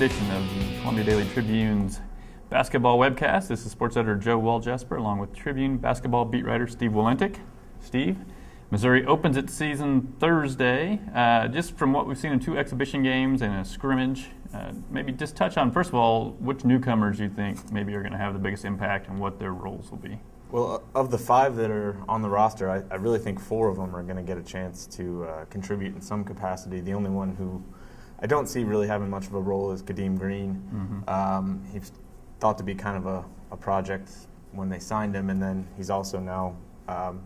edition of the Columbia Daily Tribune's basketball webcast. This is sports editor Joe Walljasper along with Tribune basketball beat writer Steve Walentik. Steve, Missouri opens its season Thursday. Just from what we've seen in two exhibition games and a scrimmage, maybe just touch on, first of all, which newcomers you think maybe are going to have the biggest impact and what their roles will be. Well, of the five that are on the roster, I really think four of them are going to get a chance to contribute in some capacity. The only one who I don't see really having much of a role is Kadeem Green. Mm-hmm. He's thought to be kind of a project when they signed him, and then he's also now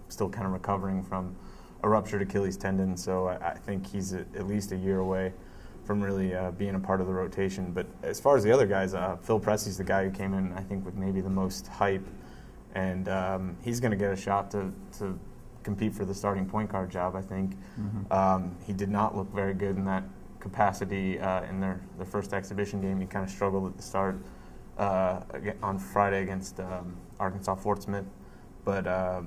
still kind of recovering from a ruptured Achilles tendon, so I think he's at least a year away from really being a part of the rotation. But as far as the other guys, Phil Pressey's the guy who came in, I think, with maybe the most hype, and he's going to get a shot to compete for the starting point guard job, I think. Mm-hmm. He did not look very good in that capacity in their first exhibition game. He kind of struggled at the start on Friday against Arkansas Fort Smith, but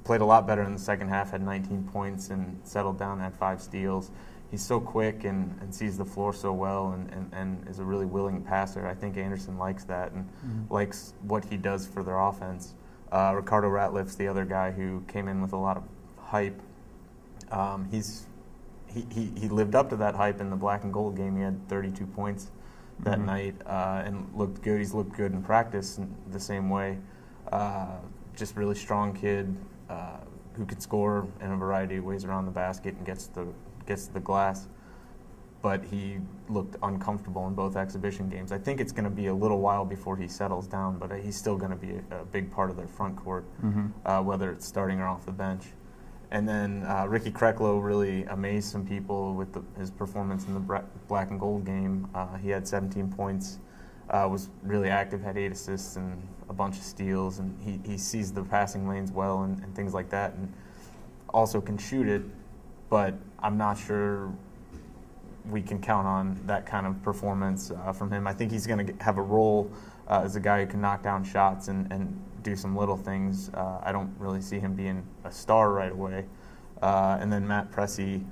played a lot better in the second half, had 19 points and settled down, had 5 steals. He's so quick and sees the floor so well and is a really willing passer. I think Anderson likes that and likes what he does for their offense. Ricardo Ratliffe's the other guy who came in with a lot of hype. He lived up to that hype in the black and gold game. He had 32 points that night and looked good. He's looked good in practice in the same way. Just really strong kid who could score in a variety of ways around the basket and gets to the glass. But he looked uncomfortable in both exhibition games. I think it's going to be a little while before he settles down, but he's still going to be a big part of their front court, whether it's starting or off the bench. And then Ricky Kreklow really amazed some people with his performance in the black and gold game. He had 17 points, was really active, had 8 assists and a bunch of steals, and he sees the passing lanes well and things like that, and also can shoot it, but I'm not sure we can count on that kind of performance from him. I think he's going to have a role as a guy who can knock down shots and do some little things. I don't really see him being a star right away. And then Matt Pressey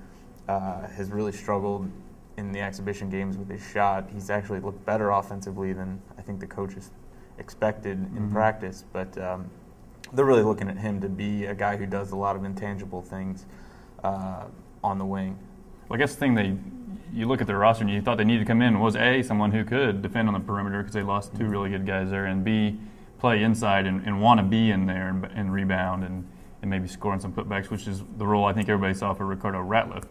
has really struggled in the exhibition games with his shot. He's actually looked better offensively than I think the coaches expected in practice, but they're really looking at him to be a guy who does a lot of intangible things on the wing. Well, I guess the thing you look at their roster and you thought they needed to come in was A, someone who could defend on the perimeter because they lost 2 really good guys there, and B, play inside and want to be in there and rebound and maybe score on some putbacks, which is the role I think everybody saw for Ricardo Ratliffe.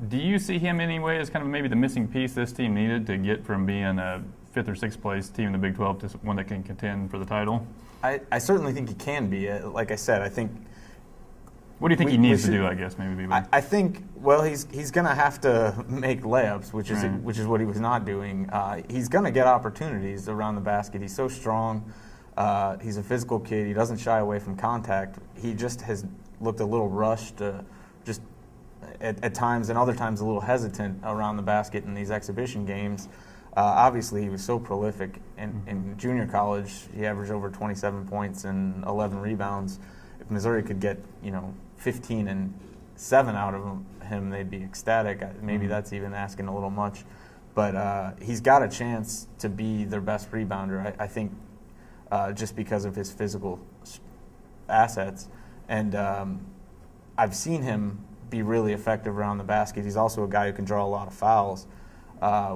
Do you see him anyway as kind of maybe the missing piece this team needed to get from being a 5th or 6th place team in the Big 12 to one that can contend for the title? I certainly think he can be. Like I said, I think. What do you think he needs to do, I guess, maybe? I think, well, he's going to have to make layups, which is what he was not doing. He's going to get opportunities around the basket. He's so strong. He's a physical kid. He doesn't shy away from contact. He just has looked a little rushed, just at times, and other times a little hesitant around the basket in these exhibition games. Obviously, he was so prolific. In junior college, he averaged over 27 points and 11 rebounds. If Missouri could get, 15 and 7 out of him, they'd be ecstatic. Maybe that's even asking a little much. But he's got a chance to be their best rebounder, I think, just because of his physical assets. And I've seen him be really effective around the basket. He's also a guy who can draw a lot of fouls,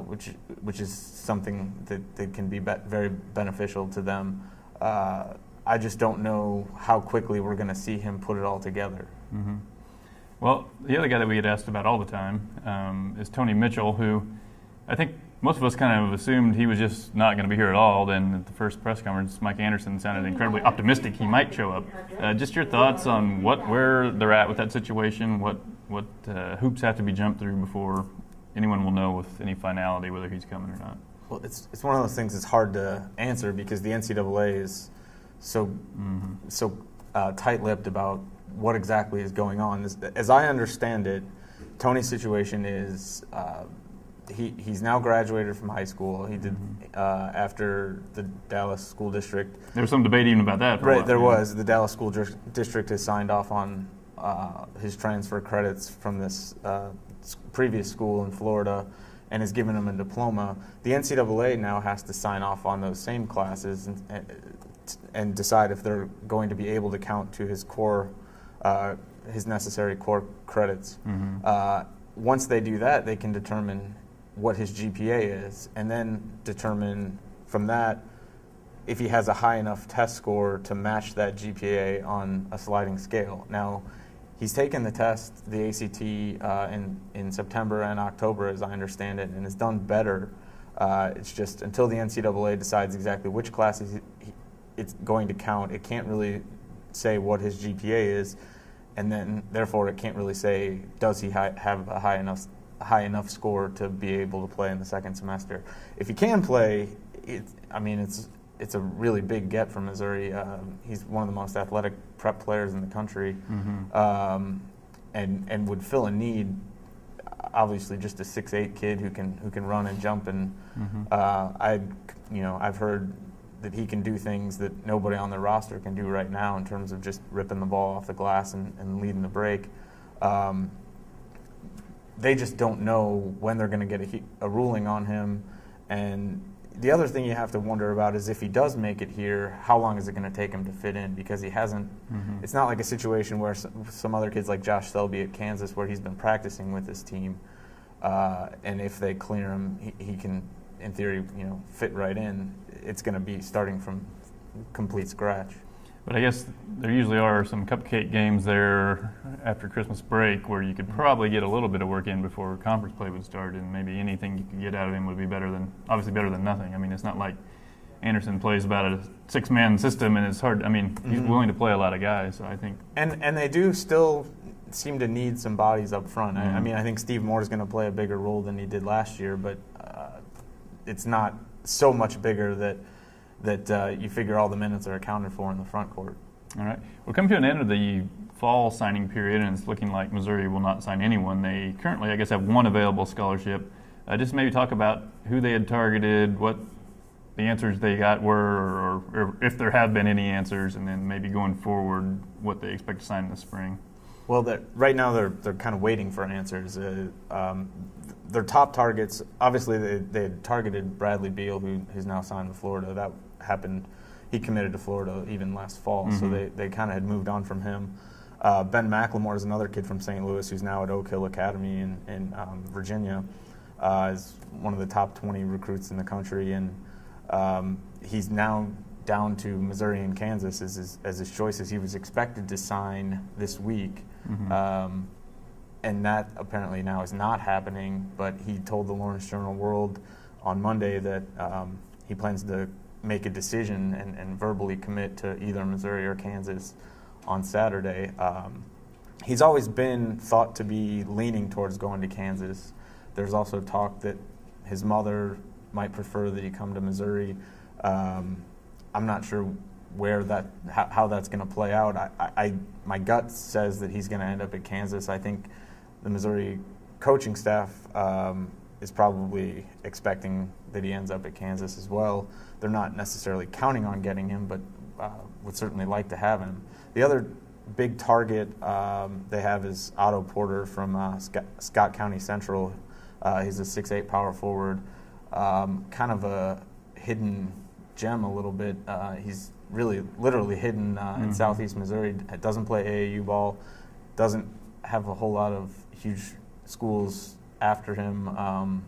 which is something that can be very beneficial to them. I just don't know how quickly we're going to see him put it all together. Mm-hmm. Well, the other guy that we get asked about all the time is Tony Mitchell, who I think most of us kind of assumed he was just not going to be here at all. Then at the first press conference, Mike Anderson sounded incredibly optimistic he might show up. Just your thoughts on where they're at with that situation, what hoops have to be jumped through before anyone will know with any finality whether he's coming or not. Well, it's one of those things that's hard to answer because the NCAA is so tight-lipped about what exactly is going on. As I understand it, Tony's situation is he's now graduated from high school. He did after the Dallas School District. There was some debate even about that. Right, there was. The Dallas School District has signed off on his transfer credits from this previous school in Florida, and is giving him a diploma, the NCAA now has to sign off on those same classes and decide if they're going to be able to count to his core, his necessary core credits. Once they do that, they can determine what his GPA is, and then determine from that if he has a high enough test score to match that GPA on a sliding scale. Now, he's taken the test, the ACT, in September and October, as I understand it, and has done better. It's just until the NCAA decides exactly which classes it's going to count, it can't really say what his GPA is, and then therefore it can't really say does he have a high enough score to be able to play in the second semester. If he can play, it's a really big get for Missouri. He's one of the most athletic prep players in the country, and would fill a need. Obviously, just a 6'8" kid who can run and jump, and I've heard that he can do things that nobody on the roster can do right now in terms of just ripping the ball off the glass and leading the break. They just don't know when they're going to get a ruling on him. And the other thing you have to wonder about is if he does make it here, how long is it going to take him to fit in? Because he hasn't. It's not like a situation where some other kids like Josh Selby at Kansas, where he's been practicing with his team, and if they clear him, he can, in theory, fit right in. It's going to be starting from complete scratch. But I guess there usually are some cupcake games there after Christmas break where you could probably get a little bit of work in before conference play would start, and maybe anything you could get out of him would be better than nothing. I mean, it's not like Anderson plays about a 6-man system, and it's hard. I mean, he's willing to play a lot of guys, so I think. And they do still seem to need some bodies up front. I mean, I think Steve Moore is going to play a bigger role than he did last year, but it's not so much bigger that you figure all the minutes are accounted for in the front court. All right. We're coming to an end of the fall signing period, and it's looking like Missouri will not sign anyone. They currently, I guess, have one available scholarship. Just maybe talk about who they had targeted, what the answers they got were, or if there have been any answers, and then maybe going forward what they expect to sign in the spring. Well, right now they're kind of waiting for answers. Their top targets, obviously they had targeted Bradley Beal, who's now signed with Florida. That happened. He committed to Florida even last fall, so they kind of had moved on from him. Ben McLemore is another kid from St. Louis who's now at Oak Hill Academy in Virginia. Is one of the top 20 recruits in the country, and he's now down to Missouri and Kansas as his choices. He was expected to sign this week. And that apparently now is not happening, but he told the Lawrence Journal-World on Monday that he plans to make a decision and verbally commit to either Missouri or Kansas on Saturday. He's always been thought to be leaning towards going to Kansas. There's also talk that his mother might prefer that he come to Missouri. I'm not sure how that's going to play out. My gut says that he's going to end up at Kansas. I think the Missouri coaching staff is probably expecting that he ends up at Kansas as well. They're not necessarily counting on getting him, but would certainly like to have him. The other big target they have is Otto Porter from Scott County Central. He's a 6'8" power forward, kind of a hidden gem a little bit. He's really literally hidden in Southeast Missouri. Doesn't play AAU ball, doesn't have a whole lot of huge schools after him.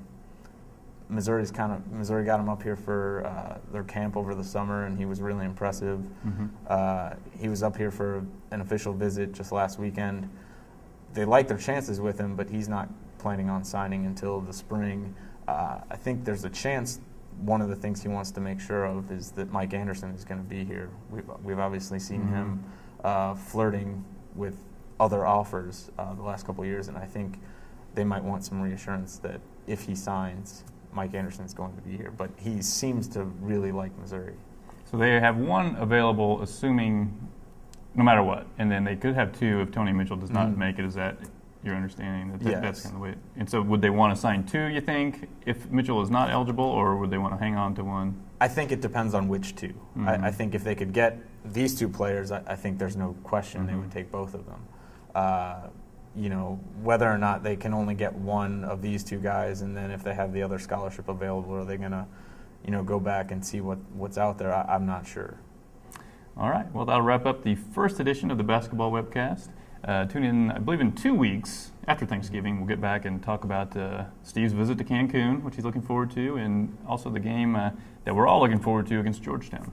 Missouri got him up here for their camp over the summer, and he was really impressive. He was up here for an official visit just last weekend. They like their chances with him, but he's not planning on signing until the spring. I think there's a chance. One of the things he wants to make sure of is that Mike Anderson is going to be here. We've obviously seen him flirting with other offers the last couple of years, and I think they might want some reassurance that if he signs, Mike Anderson is going to be here. But he seems to really like Missouri. So they have one available, assuming no matter what, and then they could have two if Tony Mitchell does not make it. Is that your understanding? Yes. That's kind of the way. And so would they want to sign two, you think, if Mitchell is not eligible, or would they want to hang on to one? I think it depends on which two. I think if they could get these two players, I think there's no question they would take both of them. whether or not they can only get one of these two guys, and then if they have the other scholarship available, are they going to, go back and see what's out there? I'm not sure. All right. Well, that'll wrap up the first edition of the Basketball Webcast. Tune in, I believe, in 2 weeks after Thanksgiving. We'll get back and talk about Steve's visit to Cancun, which he's looking forward to, and also the game that we're all looking forward to against Georgetown.